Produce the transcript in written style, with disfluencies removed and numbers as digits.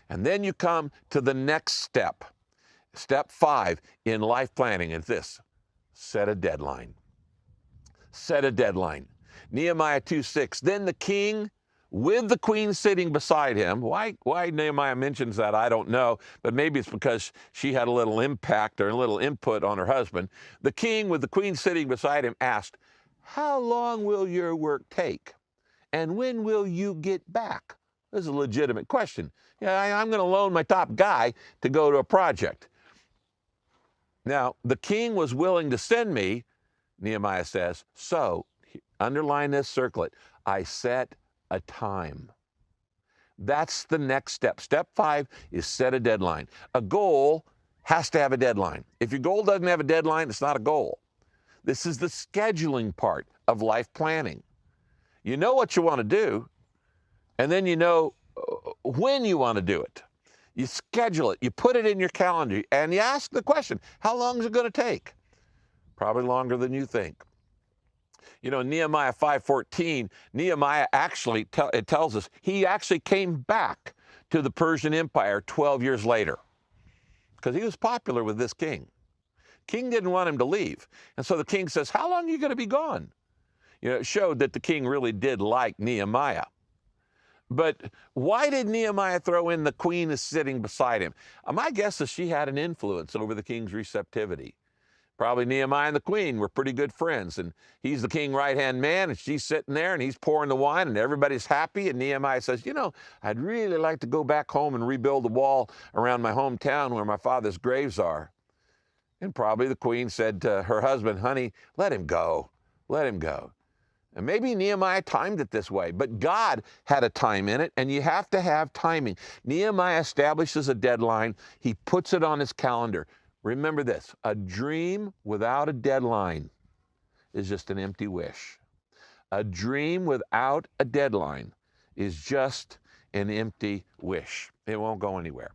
And then you come to the next step. Step 5 in life planning is this: set a deadline. Set a deadline. Nehemiah 2:6. Then the king, with the queen sitting beside him. Why Nehemiah mentions that, I don't know, but maybe it's because she had a little impact or a little input on her husband. The king, with the queen sitting beside him, asked, "How long will your work take? And when will you get back?" This is a legitimate question. Yeah, I'm going to loan my top guy to go to a project. Now, the king was willing to send me, Nehemiah says, so underline this, circle it. I set a time. That's the next step. Step 5 is set a deadline. A goal has to have a deadline. If your goal doesn't have a deadline, it's not a goal. This is the scheduling part of life planning. You know what you want to do, and then you know when you want to do it. You schedule it, you put it in your calendar, and you ask the question, how long is it going to take? Probably longer than you think. You know, Nehemiah 5:14, Nehemiah actually, it tells us, he actually came back to the Persian Empire 12 years later because he was popular with this king. King didn't want him to leave. And so the king says, how long are you going to be gone? You know, it showed that the king really did like Nehemiah. But why did Nehemiah throw in the queen is sitting beside him? My guess is she had an influence over the king's receptivity. Probably Nehemiah and the queen were pretty good friends, and he's the king's right-hand man, and she's sitting there, and he's pouring the wine, and everybody's happy, and Nehemiah says, you know, I'd really like to go back home and rebuild the wall around my hometown where my father's graves are. And probably the queen said to her husband, honey, let him go. Let him go. And maybe Nehemiah timed it this way, but God had a time in it, and you have to have timing. Nehemiah establishes a deadline. He puts it on his calendar. Remember this, a dream without a deadline is just an empty wish. A dream without a deadline is just an empty wish. It won't go anywhere.